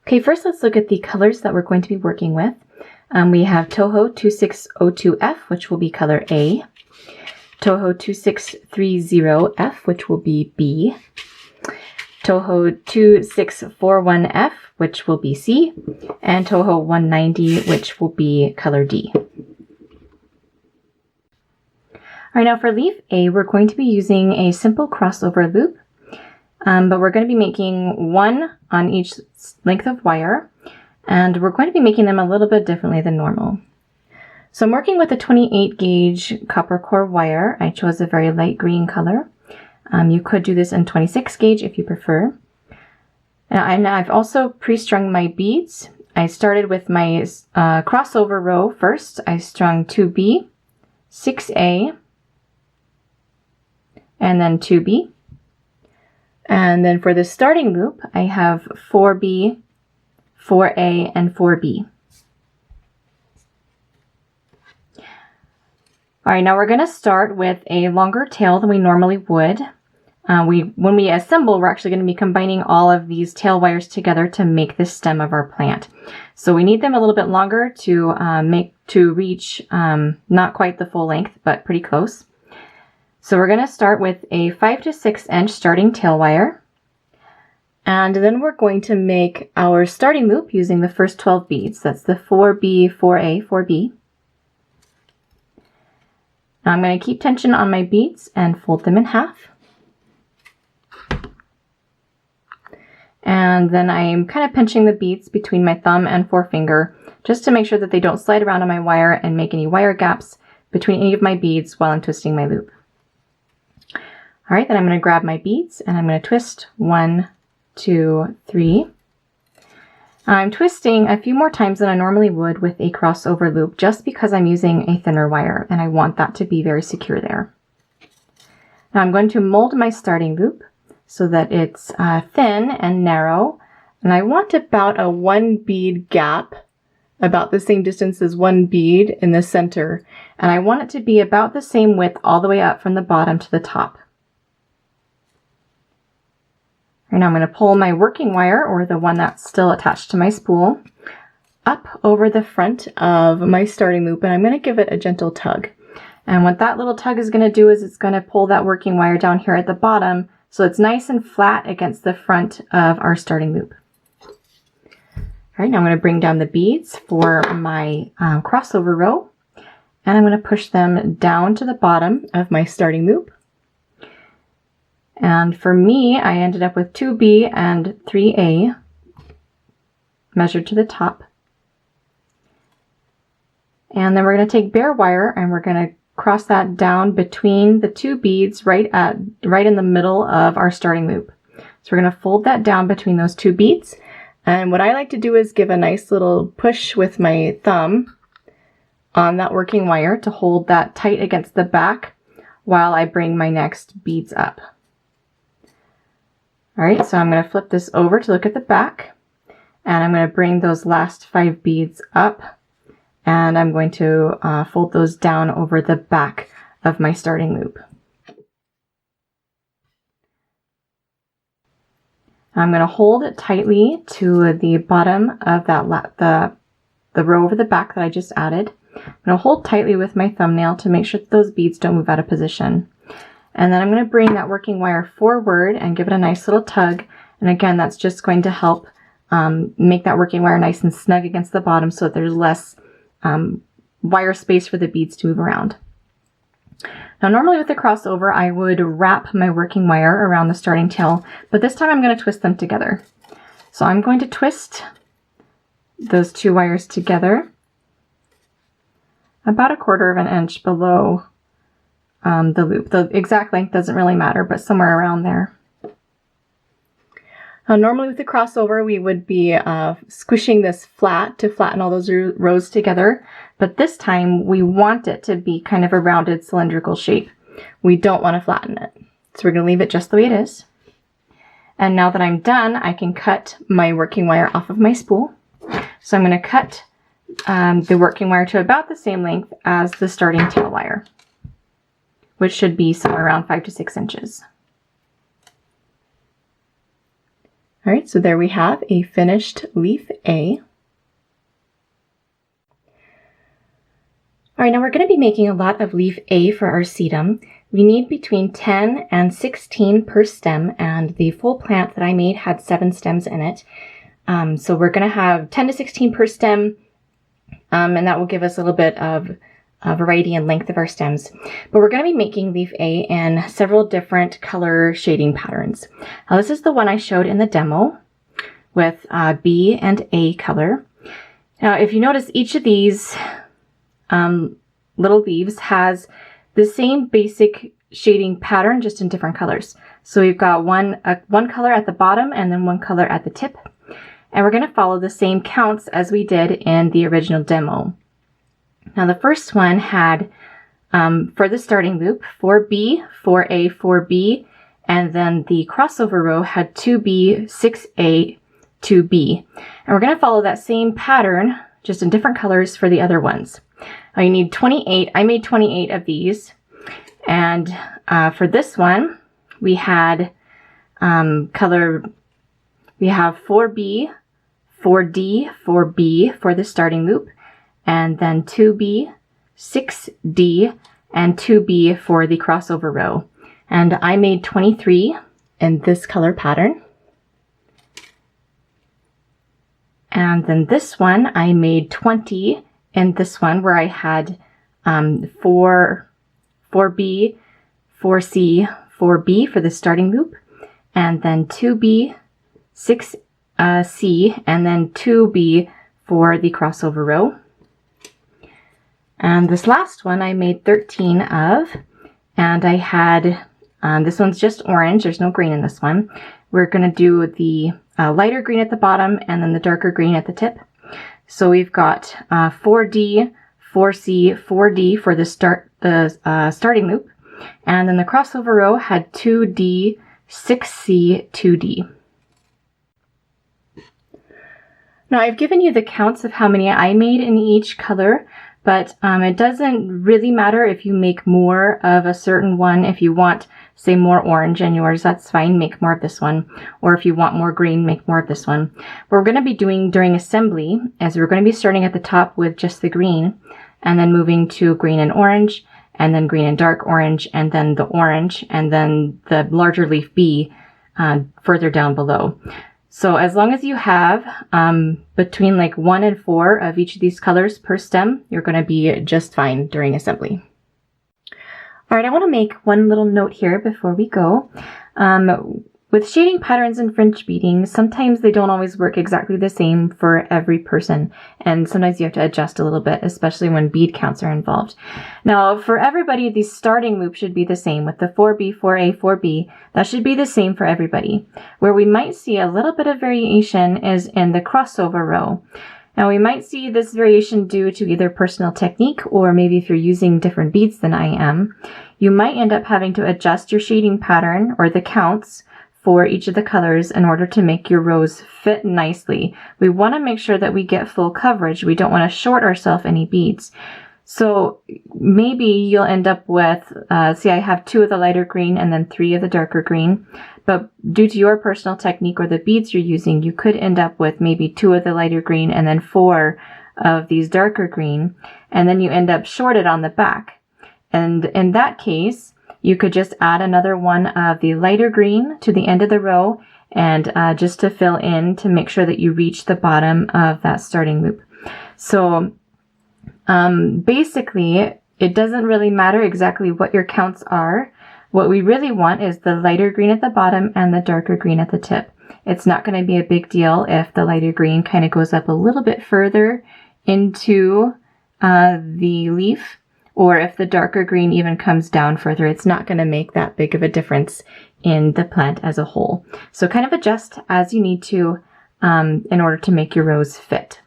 Okay, first let's look at the colors that we're going to be working with. We have Toho 2602F, which will be color A. Toho 2630F, which will be B. Toho 2641F, which will be C. And Toho 190, which will be color D. All right, now for leaf A, we're going to be using a simple crossover loop, but we're going to be making one on each length of wire, and we're going to be making them a little bit differently than normal. So I'm working with a 28 gauge copper core wire. I chose a very light green color. You could do this in 26 gauge if you prefer. And I've also pre-strung my beads. I started with my crossover row first. I strung 2B, 6A, and then 2B. And then for the starting loop, I have 4B, 4A, and 4B. All right, now we're going to start with a longer tail than we normally would. When we assemble, we're actually going to be combining all of these tail wires together to make the stem of our plant. So we need them a little bit longer to reach not quite the full length, but pretty close. So we're going to start with a 5 to 6 inch starting tail wire. And then we're going to make our starting loop using the first 12 beads. That's the 4B, 4A, 4B. Now I'm going to keep tension on my beads and fold them in half. And then I'm kind of pinching the beads between my thumb and forefinger just to make sure that they don't slide around on my wire and make any wire gaps between any of my beads while I'm twisting my loop. All right, then I'm going to grab my beads and I'm going to twist 1, 2, 3. I'm twisting a few more times than I normally would with a crossover loop just because I'm using a thinner wire and I want that to be very secure there. Now I'm going to mold my starting loop so that it's thin and narrow, and I want about a 1 bead gap, about the same distance as 1 bead in the center, and I want it to be about the same width all the way up from the bottom to the top. Right now I'm going to pull my working wire, or the one that's still attached to my spool, up over the front of my starting loop, and I'm going to give it a gentle tug. And what that little tug is going to do is it's going to pull that working wire down here at the bottom so it's nice and flat against the front of our starting loop. All right, now I'm going to bring down the beads for my crossover row, and I'm going to push them down to the bottom of my starting loop. And for me, I ended up with 2B and 3A measured to the top. And then we're going to take bare wire and we're going to cross that down between the 2 beads right in the middle of our starting loop. So we're going to fold that down between those 2 beads. And what I like to do is give a nice little push with my thumb on that working wire to hold that tight against the back while I bring my next beads up. All right, so I'm going to flip this over to look at the back, and I'm going to bring those last 5 beads up, and I'm going to fold those down over the back of my starting loop. I'm going to hold it tightly to the bottom of that the row over the back that I just added. I'm going to hold tightly with my thumbnail to make sure that those beads don't move out of position. And then I'm going to bring that working wire forward and give it a nice little tug. And again, that's just going to help make that working wire nice and snug against the bottom so that there's less wire space for the beads to move around. Now normally with the crossover, I would wrap my working wire around the starting tail, but this time I'm going to twist them together. So I'm going to twist those 2 wires together about 1/4 inch below the loop. The exact length doesn't really matter, but somewhere around there. Normally with the crossover, we would be squishing this flat to flatten all those rows together, but this time we want it to be kind of a rounded cylindrical shape. We don't want to flatten it. So we're going to leave it just the way it is. And now that I'm done, I can cut my working wire off of my spool. So I'm going to cut the working wire to about the same length as the starting tail wire, which should be somewhere around 5 to 6 inches. All right, so there we have a finished leaf A. All right, now we're going to be making a lot of leaf A for our sedum. We need between 10 and 16 per stem, and the full plant that I made had 7 stems in it. So we're going to have 10 to 16 per stem, and that will give us a little bit of variety and length of our stems. But we're going to be making leaf A in several different color shading patterns. Now this is the one I showed in the demo with B and A color. Now if you notice, each of these little leaves has the same basic shading pattern, just in different colors. So we've got one color at the bottom and then one color at the tip. And we're going to follow the same counts as we did in the original demo. Now the first one had, for the starting loop, 4B, 4A, 4B, and then the crossover row had 2B, 6A, 2B. And we're going to follow that same pattern, just in different colors for the other ones. Now you need 28. I made 28 of these. And for this one, we had we have 4B, 4D, 4B for the starting loop, and then 2B, 6D, and 2B for the crossover row. And I made 23 in this color pattern. And then this one, I made 20 in this one, where I had 4B, 4C, 4B for the starting loop, and then 2B, 6C, and then 2B for the crossover row. And this last one I made 13 of, and I had, this one's just orange, there's no green in this one. We're going to do the lighter green at the bottom and then the darker green at the tip. So we've got 4D, 4C, 4D for the starting loop, and then the crossover row had 2D, 6C, 2D. Now I've given you the counts of how many I made in each color, but it doesn't really matter if you make more of a certain one. If you want, say, more orange in yours, that's fine, make more of this one. Or if you want more green, make more of this one. What we're going to be doing during assembly is we're going to be starting at the top with just the green, and then moving to green and orange, and then green and dark orange, and then the orange, and then the larger leaf B further down below. So as long as you have between like 1 and 4 of each of these colors per stem, you're going to be just fine during assembly. All right, I want to make one little note here before we go. With shading patterns and fringe beading, sometimes they don't always work exactly the same for every person, and sometimes you have to adjust a little bit, especially when bead counts are involved. Now, for everybody, the starting loop should be the same with the 4B, 4A, 4B. That should be the same for everybody. Where we might see a little bit of variation is in the crossover row. Now, we might see this variation due to either personal technique, or maybe if you're using different beads than I am, you might end up having to adjust your shading pattern or the counts for each of the colors in order to make your rows fit nicely. We want to make sure that we get full coverage. We don't want to short ourselves any beads. So maybe you'll end up with, see, I have 2 of the lighter green and then 3 of the darker green. But due to your personal technique or the beads you're using, you could end up with maybe 2 of the lighter green and then 4 of these darker green. And then you end up shorted on the back. And in that case, you could just add another one of the lighter green to the end of the row, and just to fill in to make sure that you reach the bottom of that starting loop. So basically, it doesn't really matter exactly what your counts are. What we really want is the lighter green at the bottom and the darker green at the tip. It's not going to be a big deal if the lighter green kind of goes up a little bit further into the leaf, or if the darker green even comes down further. It's not going to make that big of a difference in the plant as a whole. So kind of adjust as you need to in order to make your rows fit.